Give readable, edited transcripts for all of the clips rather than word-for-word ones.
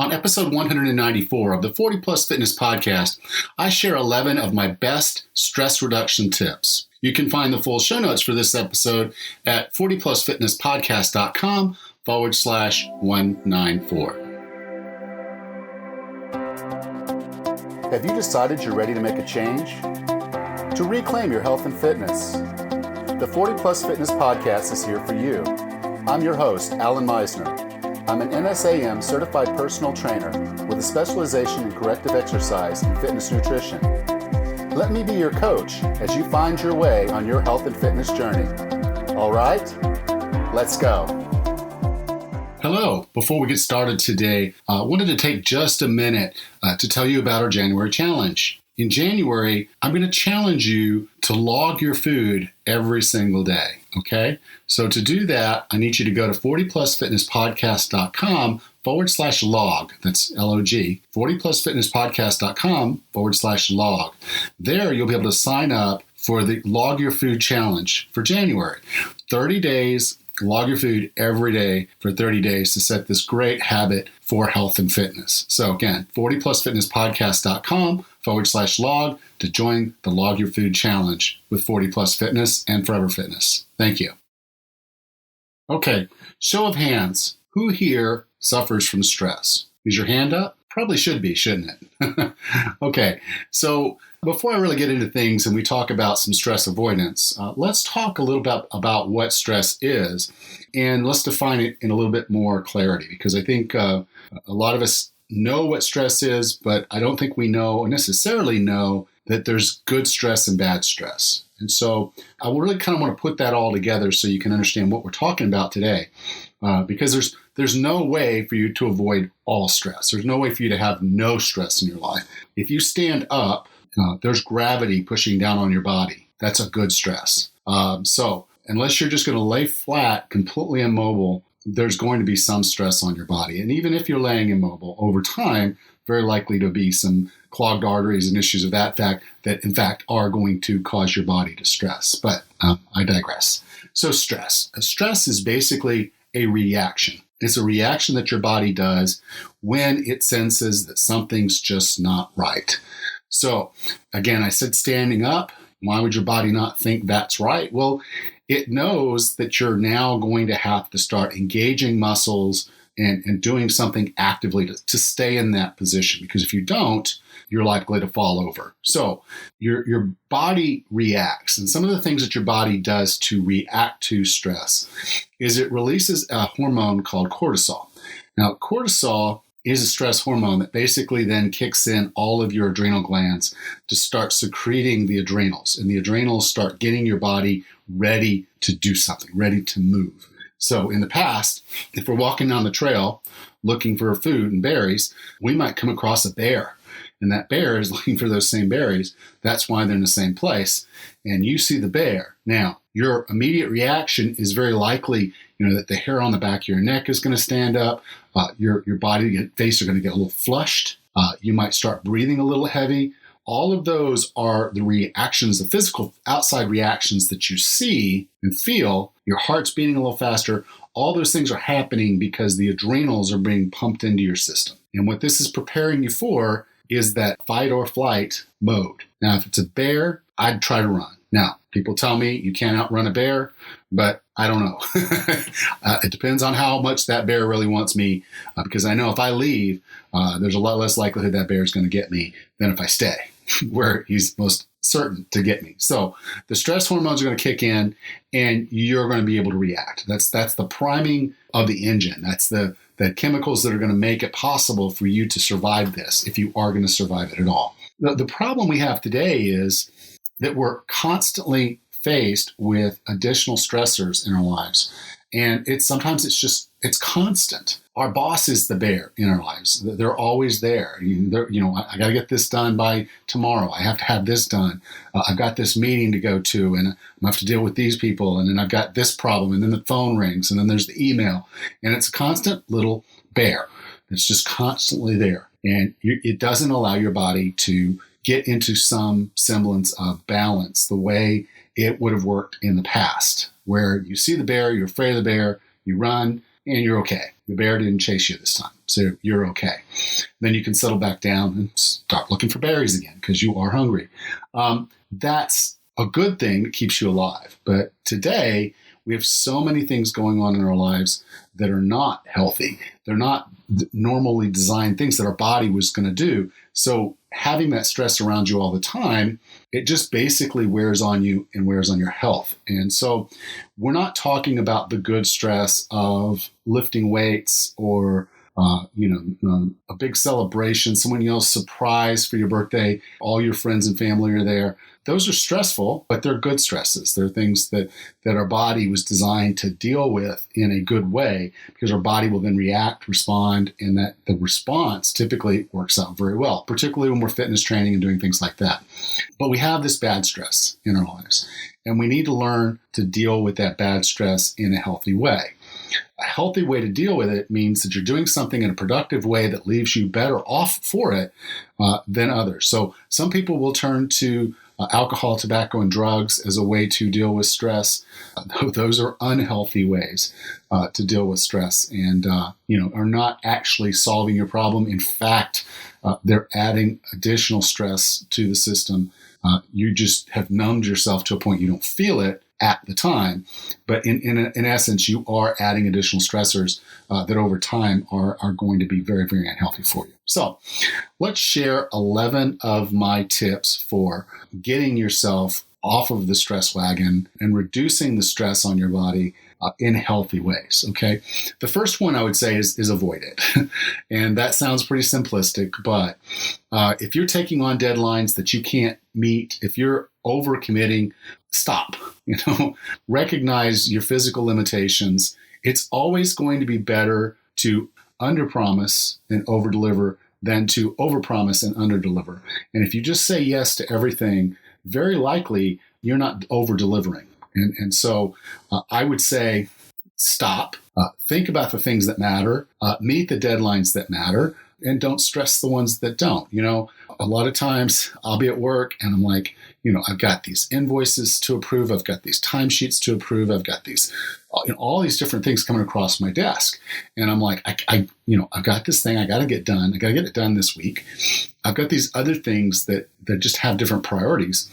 On episode 194 of the 40 Plus Fitness Podcast, I share 11 of my best stress reduction tips. You can find the full show notes for this episode at 40plusfitnesspodcast.com/194. Have you decided you're ready to make a change? To reclaim your health and fitness? The 40 Plus Fitness Podcast is here for you. I'm your host, Alan Meisner. I'm an NSAM certified personal trainer with a specialization in corrective exercise and fitness nutrition. Let me be your coach as you find your way on your health and fitness journey. All right, let's go. Hello. Before we get started today, I wanted to take just a minute to tell you about our January challenge. In January, I'm going to challenge you to log your food every single day, okay? So to do that, I need you to go to 40plusfitnesspodcast.com/log. That's L-O-G. 40plusfitnesspodcast.com/log. There, you'll be able to sign up for the Log Your Food Challenge for January. 30 days, log your food every day for 30 days to set this great habit for health and fitness. So again, 40plusfitnesspodcast.com/log to join the Log Your Food Challenge with 40 Plus Fitness and Forever Fitness. Thank you. Okay, show of hands. Who here suffers from stress? Is your hand up? Probably should be, shouldn't it? Okay, so before I really get into things and we talk about some stress avoidance, let's talk a little bit about what stress is, and let's define it in a little bit more clarity, because I think a lot of us know what stress is, but I don't think we necessarily know that there's good stress and bad stress. And so I really kind of want to put that all together so you can understand what we're talking about today, because there's no way for you to avoid all stress. There's no way for you to have no stress in your life. If you stand up, there's gravity pushing down on your body. That's a good stress. So unless you're just going to lay flat, completely immobile, there's going to be some stress on your body. And even if you're laying immobile, over time, very likely to be some clogged arteries and issues of that fact that, in fact, are going to cause your body to stress. But I digress. So stress. Stress is basically a reaction. It's a reaction that your body does when it senses that something's just not right. So, again, I said standing up. Why would your body not think that's right? Well, it knows that you're now going to have to start engaging muscles and doing something actively to stay in that position. Because if you don't, you're likely to fall over. So your body reacts. And some of the things that your body does to react to stress is it releases a hormone called cortisol. Now, cortisol is a stress hormone that basically then kicks in all of your adrenal glands to start secreting the adrenals. And the adrenals start getting your body ready to do something, ready to move. So in the past, if we're walking down the trail looking for food and berries, we might come across a bear. And that bear is looking for those same berries. That's why they're in the same place. And you see the bear. Now, your immediate reaction is very likely, that the hair on the back of your neck is going to stand up. Your body and face are going to get a little flushed. You might start breathing a little heavy. All of those are the reactions, the physical outside reactions that you see and feel. Your heart's beating a little faster. All those things are happening because the adrenals are being pumped into your system. And what this is preparing you for is that fight or flight mode. Now, if it's a bear, I'd try to run. Now, people tell me you can't outrun a bear, but I don't know. It depends on how much that bear really wants me, because I know if I leave, there's a lot less likelihood that bear is going to get me than if I stay where he's most certain to get me. So the stress hormones are going to kick in and you're going to be able to react. That's the priming of the engine. That's the chemicals that are going to make it possible for you to survive this, if you are going to survive it at all. The problem we have today is that we're constantly faced with additional stressors in our lives. And sometimes it's constant. Our boss is the bear in our lives. They're always there. I got to get this done by tomorrow. I have to have this done. I've got this meeting to go to, and I have to deal with these people. And then I've got this problem. And then the phone rings, and then there's the email. And it's a constant little bear that's just constantly there. And it doesn't allow your body to get into some semblance of balance the way it would have worked in the past, where you see the bear, you're afraid of the bear, you run, and you're okay. The bear didn't chase you this time. So you're okay. Then you can settle back down and start looking for berries again because you are hungry. That's a good thing that keeps you alive. But today, we have so many things going on in our lives that are not healthy. They're not normally designed things that our body was going to do. So having that stress around you all the time, it just basically wears on you and wears on your health. And so we're not talking about the good stress of lifting weights or a big celebration, someone yells surprise for your birthday, all your friends and family are there. Those are stressful, but they're good stresses. They're things that our body was designed to deal with in a good way because our body will then react, respond, and that the response typically works out very well, particularly when we're fitness training and doing things like that. But we have this bad stress in our lives, and we need to learn to deal with that bad stress in a healthy way. A healthy way to deal with it means that you're doing something in a productive way that leaves you better off for it than others. So some people will turn to alcohol, tobacco, and drugs as a way to deal with stress. Those are unhealthy ways to deal with stress and are not actually solving your problem. In fact, they're adding additional stress to the system. You just have numbed yourself to a point you don't feel it at the time. But in essence, you are adding additional stressors that over time are going to be very, very unhealthy for you. So let's share 11 of my tips for getting yourself off of the stress wagon and reducing the stress on your body in healthy ways, okay? The first one I would say is avoid it. And that sounds pretty simplistic, but if you're taking on deadlines that you can't meet, if you're overcommitting, stop. Recognize your physical limitations. It's always going to be better to underpromise and overdeliver than to overpromise and underdeliver. And if you just say yes to everything, very likely you're not overdelivering. And so I would say stop, think about the things that matter, meet the deadlines that matter, and don't stress the ones that don't. A lot of times I'll be at work and I'm like, I've got these invoices to approve. I've got these timesheets to approve. I've got these, all these different things coming across my desk. And I'm like, I've got this thing I got to get done. I got to get it done this week. I've got these other things that just have different priorities.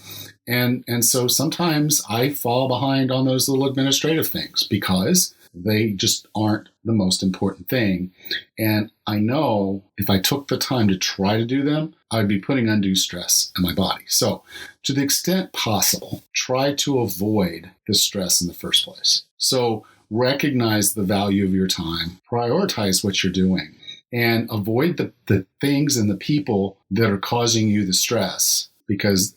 And so sometimes I fall behind on those little administrative things because they just aren't the most important thing. And I know if I took the time to try to do them, I'd be putting undue stress on my body. So to the extent possible, try to avoid the stress in the first place. So recognize the value of your time, prioritize what you're doing, and avoid the things and the people that are causing you the stress. Because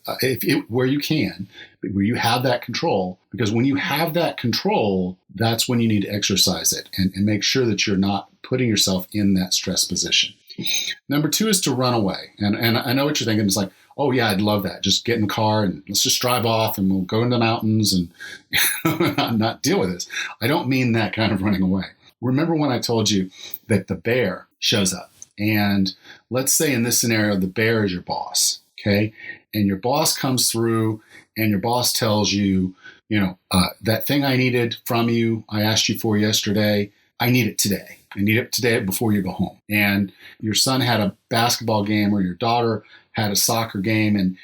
where you can, where you have that control, because when you have that control, that's when you need to exercise it and make sure that you're not putting yourself in that stress position. Number 2 is to run away. And I know what you're thinking. It's like, oh yeah, I'd love that. Just get in the car and let's just drive off and we'll go into the mountains and not deal with this. I don't mean that kind of running away. Remember when I told you that the bear shows up, and let's say in this scenario, the bear is your boss. Okay. And your boss comes through and your boss tells you, that thing I needed from you, I asked you for yesterday, I need it today. I need it today before you go home. And your son had a basketball game or your daughter had a soccer game. And,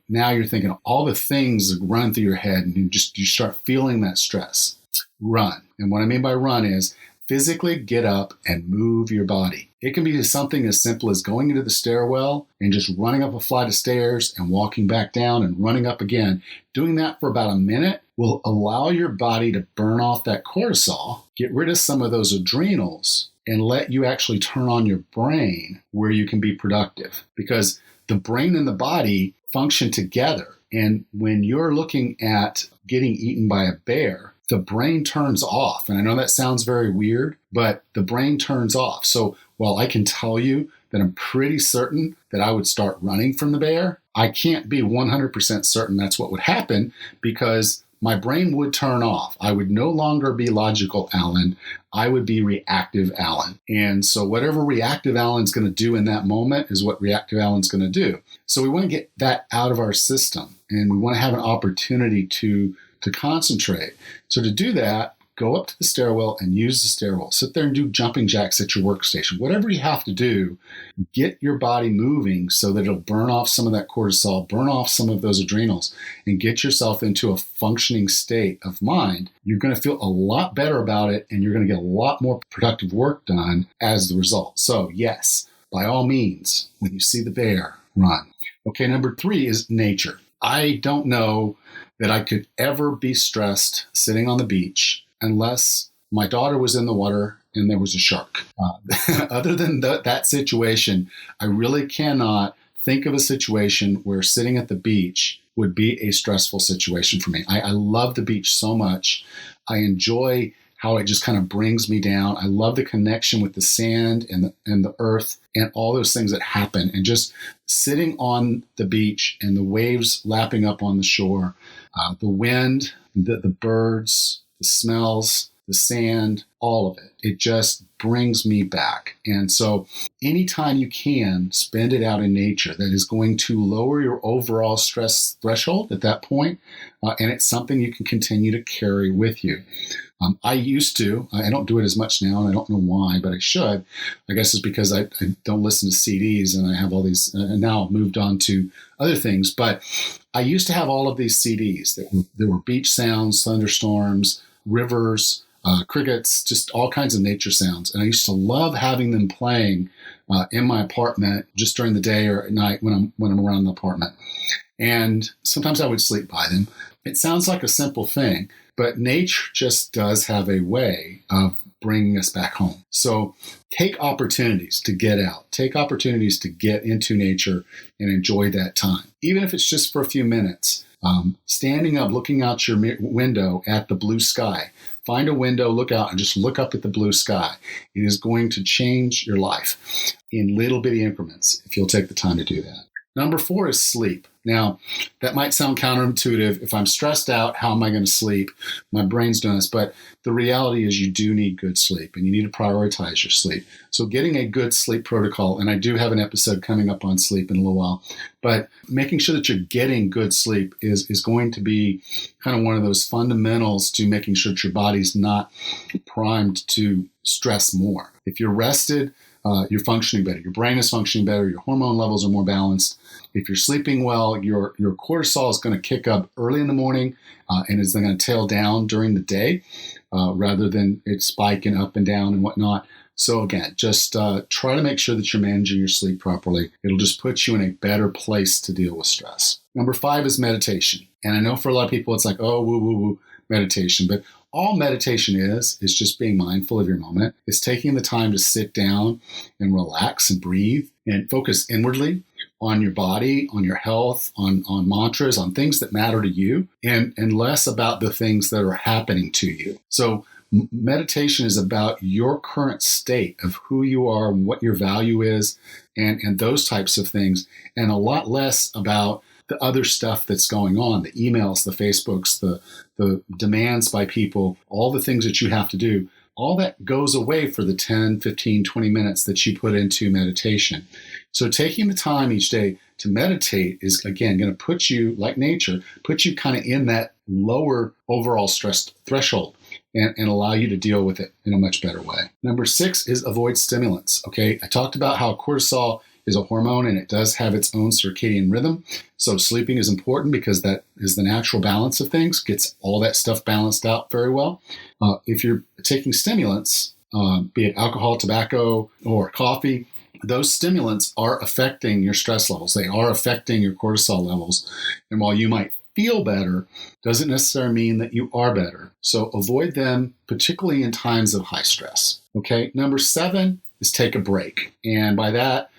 now you're thinking of all the things that run through your head and you start feeling that stress. Run. And what I mean by run is physically get up and move your body. It can be something as simple as going into the stairwell and just running up a flight of stairs and walking back down and running up again. Doing that for about a minute will allow your body to burn off that cortisol, get rid of some of those adrenals, and let you actually turn on your brain where you can be productive. Because the brain and the body function together. And when you're looking at getting eaten by a bear, the brain turns off. And I know that sounds very weird, but the brain turns off. So while I can tell you that I'm pretty certain that I would start running from the bear, I can't be 100% certain that's what would happen because my brain would turn off. I would no longer be logical Alan. I would be reactive Alan. And so whatever reactive Alan's going to do in that moment is what reactive Alan's going to do. So we want to get that out of our system and we want to have an opportunity to concentrate. So to do that, go up to the stairwell and use the stairwell. Sit there and do jumping jacks at your workstation. Whatever you have to do, get your body moving so that it'll burn off some of that cortisol, burn off some of those adrenals, and get yourself into a functioning state of mind. You're going to feel a lot better about it, and you're going to get a lot more productive work done as the result. So yes, by all means, when you see the bear, run. Okay, number 3 is nature. I don't know that I could ever be stressed sitting on the beach unless my daughter was in the water and there was a shark. Other than that situation, I really cannot think of a situation where sitting at the beach would be a stressful situation for me. I love the beach so much. I enjoy how it just kind of brings me down. I love the connection with the sand and the earth and all those things that happen. And just sitting on the beach and the waves lapping up on the shore, the wind, the birds, the smells, the sand, all of it. It just brings me back. And so anytime you can spend it out in nature, that is going to lower your overall stress threshold at that point. And it's something you can continue to carry with you. I used to, I don't do it as much now, and I don't know why, but I should. I guess it's because I don't listen to CDs, and I have all these, and now I've moved on to other things. But I used to have all of these CDs that were beach sounds, thunderstorms, rivers, crickets, just all kinds of nature sounds. And I used to love having them playing in my apartment just during the day or at night when I'm around the apartment. And sometimes I would sleep by them. It sounds like a simple thing, but nature just does have a way of bringing us back home. So take opportunities to get out. Take opportunities to get into nature and enjoy that time. Even if it's just for a few minutes. Standing up, looking out your window at the blue sky. Find a window, look out, and just look up at the blue sky. It is going to change your life in little bitty increments if you'll take the time to do that. Number 4 is sleep. Now, that might sound counterintuitive. If I'm stressed out, how am I going to sleep? My brain's doing this. But the reality is you do need good sleep, and you need to prioritize your sleep. So getting a good sleep protocol, and I do have an episode coming up on sleep in a little while, but making sure that you're getting good sleep is going to be kind of one of those fundamentals to making sure that your body's not primed to stress more. If you're rested, you're functioning better. Your brain is functioning better. Your hormone levels are more balanced. If you're sleeping well, your cortisol is going to kick up early in the morning and is then going to tail down during the day rather than it spiking up and down and whatnot. So again, just try to make sure that you're managing your sleep properly. It'll just put you in a better place to deal with stress. Number 5 is meditation. And I know for a lot of people, it's like, oh, woo, woo, woo, meditation. But all meditation is just being mindful of your moment. It's taking the time to sit down and relax and breathe and focus inwardly on your body, on your health, on mantras, on things that matter to you, and less about the things that are happening to you. So meditation is about your current state of who you are, what your value is, and those types of things, and a lot less about the other stuff that's going on, the emails, the Facebooks, the demands by people, all the things that you have to do. All that goes away for the 10, 15, 20 minutes that you put into meditation. So taking the time each day to meditate is, again, going to put you, like nature, put you kind of in that lower overall stress threshold and allow you to deal with it in a much better way. Number 6 is avoid stimulants. Okay, I talked about how cortisol is a hormone and it does have its own circadian rhythm. So sleeping is important because that is the natural balance of things, gets all that stuff balanced out very well. If you're taking stimulants, be it alcohol, tobacco, or coffee, those stimulants are affecting your stress levels. They are affecting your cortisol levels. And while you might feel better, doesn't necessarily mean that you are better. So avoid them, particularly in times of high stress. Okay, number 7 is take a break. And by that,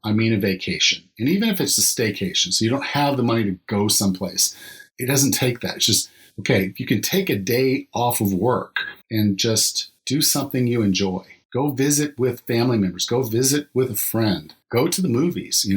I mean a vacation. And even if it's a staycation, so you don't have the money to go someplace, it doesn't take that. It's just, okay, if you can take a day off of work and just do something you enjoy. Go visit with family members. Go visit with a friend. Go to the movies,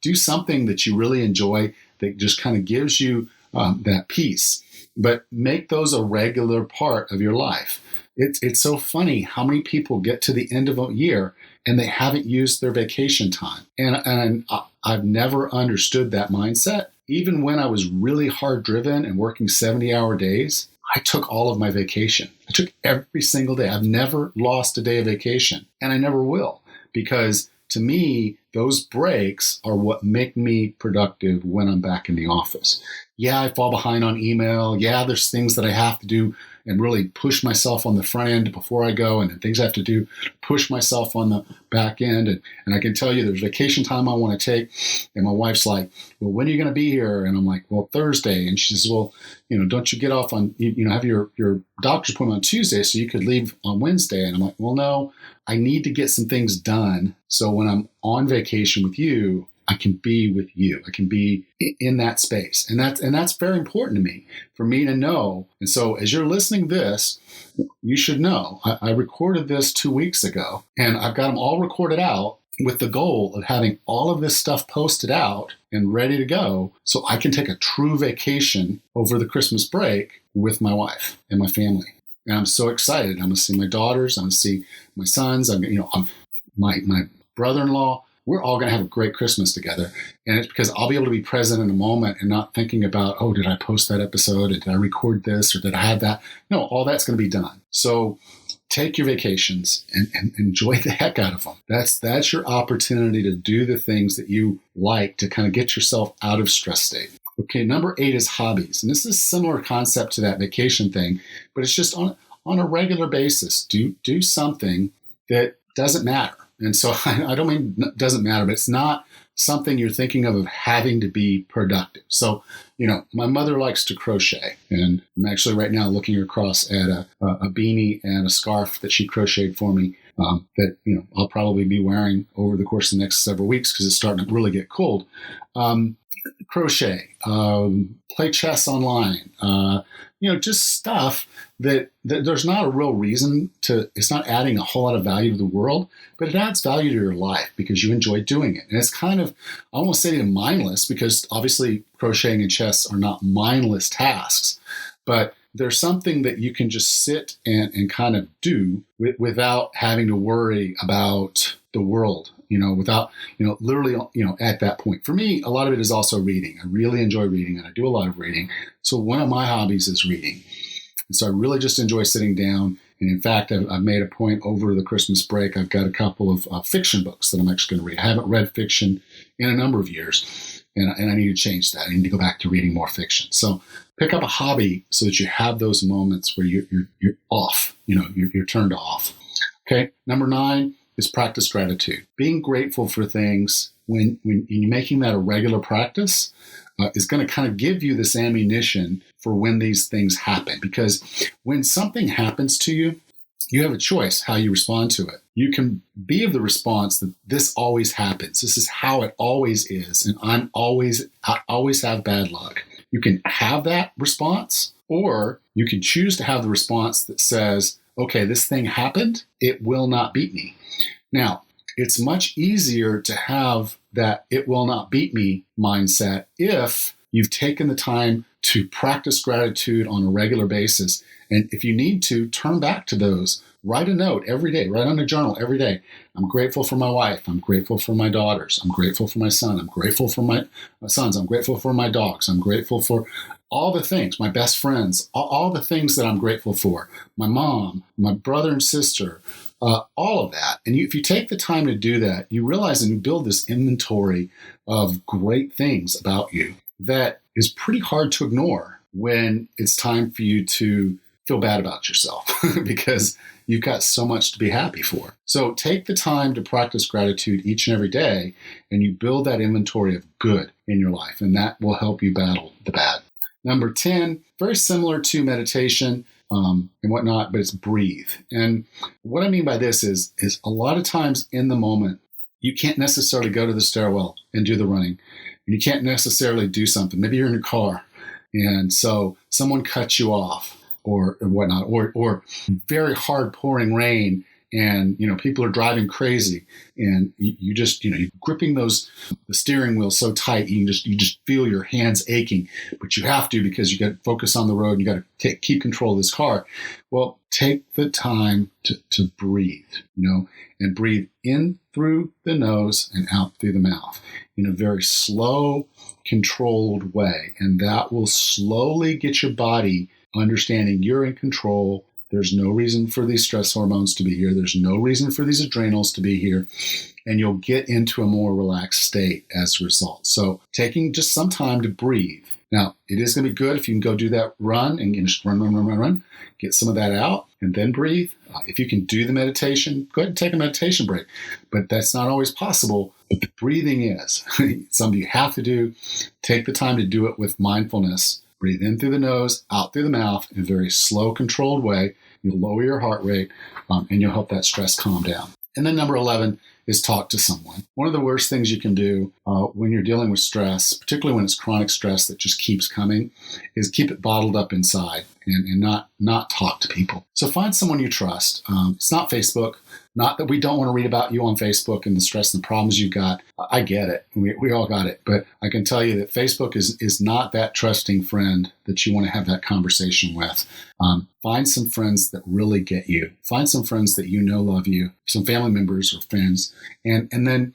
do something that you really enjoy that just kind of gives you that peace. But make those a regular part of your life. It's so funny how many people get to the end of a year and they haven't used their vacation time. And I've never understood that mindset. Even when I was really hard driven and working 70-hour days, I took all of my vacation. I took every single day. I've never lost a day of vacation, and I never will, because to me, those breaks are what make me productive when I'm back in the office. Yeah, I fall behind on email. Yeah, there's things that I have to do and really push myself on the front end before I go, and then things I have to do, push myself on the back end. And I can tell you there's vacation time I want to take. And my wife's like, well, when are you going to be here? And I'm like, well, Thursday. And she says, well, don't you get off on, have your doctor's appointment on Tuesday so you could leave on Wednesday? And I'm like, well, no, I need to get some things done. So when I'm on vacation with you, I can be with you. I can be in that space. And that's very important to me, for me to know. And so as you're listening to this, you should know, I recorded this 2 weeks ago, and I've got them all recorded out with the goal of having all of this stuff posted out and ready to go so I can take a true vacation over the Christmas break with my wife and my family. And I'm so excited. I'm going to see my daughters. I'm going to see my sons. My brother-in-law. We're all going to have a great Christmas together. And it's because I'll be able to be present in the moment and not thinking about, oh, did I post that episode? Or did I record this? Or did I have that? No, all that's going to be done. So take your vacations and enjoy the heck out of them. That's your opportunity to do the things that you like to kind of get yourself out of stress state. Okay, number 8 is hobbies. And this is a similar concept to that vacation thing, but it's just on a regular basis. Do something that doesn't matter. And so I don't mean it doesn't matter, but it's not something you're thinking of having to be productive. So, my mother likes to crochet, and I'm actually right now looking across at a beanie and a scarf that she crocheted for me that, I'll probably be wearing over the course of the next several weeks because it's starting to really get cold. Crochet, play chess online, just stuff that there's not a real reason to, it's not adding a whole lot of value to the world, but it adds value to your life because you enjoy doing it. And it's kind of, I won't say mindless, because obviously crocheting and chess are not mindless tasks, but there's something that you can just sit and kind of do without having to worry about the world, without, literally, at that point. For me, a lot of it is also reading. I really enjoy reading, and I do a lot of reading. So one of my hobbies is reading. And so I really just enjoy sitting down. And in fact, I've made a point over the Christmas break. I've got a couple of fiction books that I'm actually going to read. I haven't read fiction in a number of years, and I need to change that. I need to go back to reading more fiction. So pick up a hobby so that you have those moments where you're off, you're turned off. Okay. Number 9 is practice gratitude. Being grateful for things when you're making that a regular practice is going to kind of give you this ammunition for when these things happen. Because when something happens to you, you have a choice how you respond to it. You can be of the response that this always happens. This is how it always is. And I always have bad luck. You can have that response, or you can choose to have the response that says, okay, this thing happened. It will not beat me. Now, it's much easier to have that it will not beat me mindset if you've taken the time to practice gratitude on a regular basis. And if you need to, turn back to those. Write a note every day. Write on a journal every day. I'm grateful for my wife. I'm grateful for my daughters. I'm grateful for my son. I'm grateful for my sons. I'm grateful for my dogs. I'm grateful for all the things, my best friends, all the things that I'm grateful for. My mom, my brother and sister, all of that. And if you take the time to do that, you realize and you build this inventory of great things about you that is pretty hard to ignore when it's time for you to feel bad about yourself because you've got so much to be happy for. So take the time to practice gratitude each and every day, and you build that inventory of good in your life, and that will help you battle the bad. Number 10, very similar to meditation and whatnot, but it's breathe. And what I mean by this is a lot of times in the moment, you can't necessarily go to the stairwell and do the running. And you can't necessarily do something. Maybe you're in your car, and so someone cuts you off or whatnot, or very hard pouring rain, and people are driving crazy, and you just you're gripping the steering wheel so tight you just feel your hands aching, but you have to because you got to focus on the road and you got to keep control of this car. Well, take the time to breathe, and breathe in through the nose and out through the mouth in a very slow, controlled way, and that will slowly get your body understanding you're in control. There's no reason for these stress hormones to be here. There's no reason for these adrenals to be here. And you'll get into a more relaxed state as a result. So taking just some time to breathe. Now, it is going to be good if you can go do that run and just run, get some of that out and then breathe. If you can do the meditation, go ahead and take a meditation break. But that's not always possible. But the breathing is something you have to do. Take the time to do it with mindfulness. Breathe in through the nose, out through the mouth in a very slow, controlled way. You'll lower your heart rate and you'll help that stress calm down. And then number 11 is talk to someone. One of the worst things you can do when you're dealing with stress, particularly when it's chronic stress that just keeps coming, is keep it bottled up inside and not talk to people. So find someone you trust. It's not Facebook. Not that we don't want to read about you on Facebook and the stress and the problems you've got. I get it. We all got it. But I can tell you that Facebook is not that trusting friend that you want to have that conversation with. Find some friends that really get you. Find some friends that you know love you, some family members or friends, and then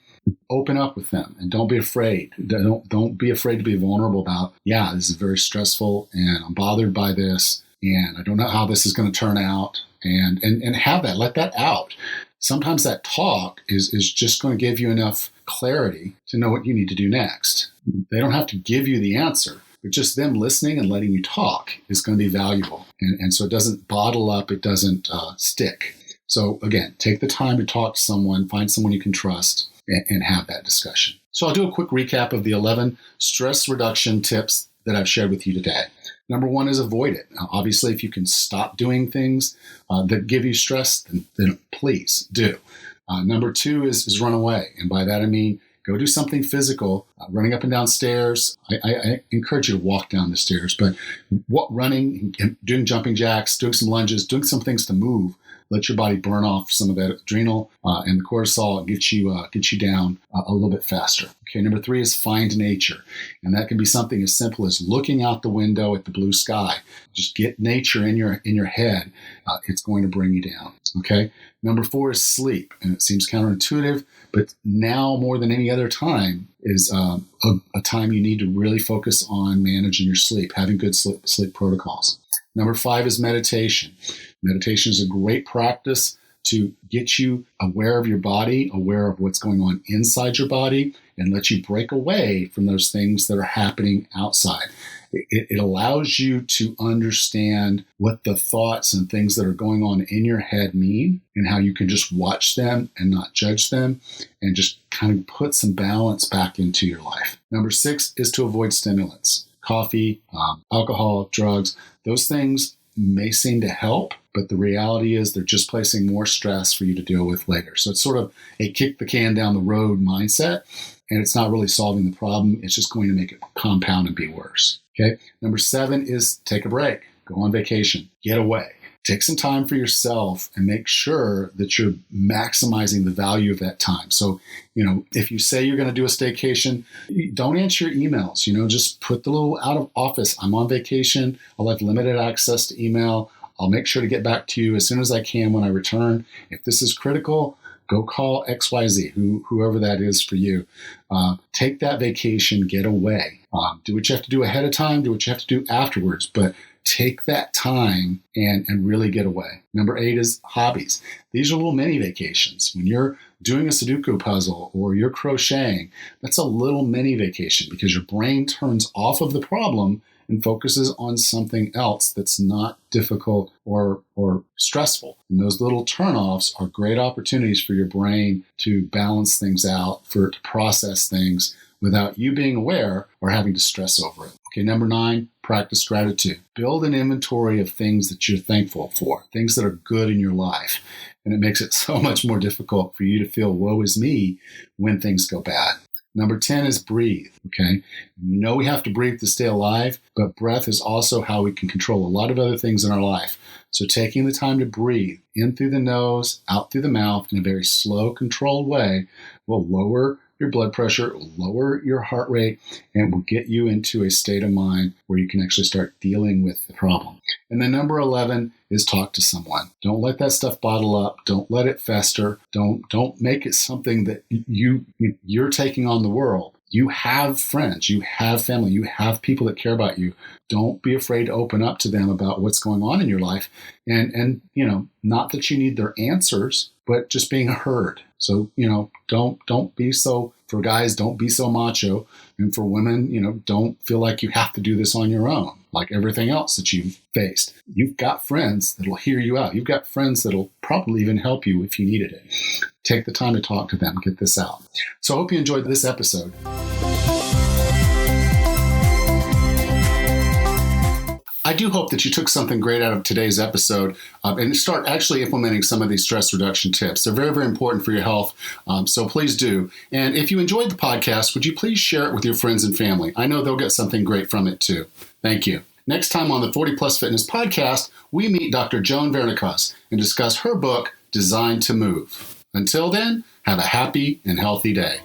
open up with them and don't be afraid. Don't be afraid to be vulnerable about, yeah, this is very stressful and I'm bothered by this and I don't know how this is going to turn out and have that, let that out. Sometimes that talk is just going to give you enough clarity to know what you need to do next. They don't have to give you the answer, but just them listening and letting you talk is going to be valuable. And so it doesn't bottle up, it doesn't stick. So again, take the time to talk to someone, find someone you can trust, and have that discussion. So I'll do a quick recap of the 11 stress reduction tips that I've shared with you today. Number 1 is avoid it. Now, obviously, if you can stop doing things that give you stress, then please do. Number 2 is run away. And by that, I mean, go do something physical, running up and down stairs. I encourage you to walk down the stairs, but running, doing jumping jacks, doing some lunges, doing some things to move, let your body burn off some of that adrenal and the cortisol and get you down a little bit faster. Okay, number 3 is find nature. And that can be something as simple as looking out the window at the blue sky. Just get nature in your head. It's going to bring you down. Okay. Number 4 is sleep. And it seems counterintuitive, but now more than any other time is a time you need to really focus on managing your sleep, having good sleep protocols. Number 5 is meditation. Meditation is a great practice to get you aware of your body, aware of what's going on inside your body, and let you break away from those things that are happening outside. It allows you to understand what the thoughts and things that are going on in your head mean and how you can just watch them and not judge them and just kind of put some balance back into your life. Number 6 is to avoid stimulants. Coffee, alcohol, drugs, those things may seem to help, but the reality is they're just placing more stress for you to deal with later. So it's sort of a kick the can down the road mindset, and it's not really solving the problem. It's just going to make it compound and be worse. Okay. Number 7 is take a break. Go on vacation. Get away. Take some time for yourself and make sure that you're maximizing the value of that time. So, if you say you're going to do a staycation, don't answer your emails. Just put the little out of office. I'm on vacation. I'll have limited access to email. I'll make sure to get back to you as soon as I can when I return. If this is critical, go call XYZ, whoever that is for you. Take that vacation, get away. Do what you have to do ahead of time, do what you have to do afterwards, but take that time and really get away. Number 8 is hobbies. These are little mini vacations. When you're doing a Sudoku puzzle or you're crocheting, that's a little mini vacation because your brain turns off of the problem and focuses on something else that's not difficult or stressful. And those little turnoffs are great opportunities for your brain to balance things out, to process things without you being aware or having to stress over it. Okay, number 9, practice gratitude. Build an inventory of things that you're thankful for, things that are good in your life. And it makes it so much more difficult for you to feel woe is me when things go bad. Number 10 is breathe, okay? We have to breathe to stay alive, but breath is also how we can control a lot of other things in our life. So taking the time to breathe in through the nose, out through the mouth in a very slow, controlled way will lower your blood pressure, lower your heart rate, and will get you into a state of mind where you can actually start dealing with the problem. And then number 11 is talk to someone. Don't let that stuff bottle up. Don't let it fester. Don't make it something that you're taking on the world. You have friends, you have family, you have people that care about you. Don't be afraid to open up to them about what's going on in your life. And not that you need their answers, but just being heard. So, don't be so, for guys, don't be so macho. And for women, don't feel like you have to do this on your own, like everything else that you've faced. You've got friends that'll hear you out. You've got friends that'll probably even help you if you needed it. Take the time to talk to them, get this out. So I hope you enjoyed this episode. I do hope that you took something great out of today's episode and start actually implementing some of these stress reduction tips. They're very, very important for your health, so please do. And if you enjoyed the podcast, would you please share it with your friends and family? I know they'll get something great from it too. Thank you. Next time on the 40 Plus Fitness podcast, we meet Dr. Joan Vernikas and discuss her book, Designed to Move. Until then, have a happy and healthy day.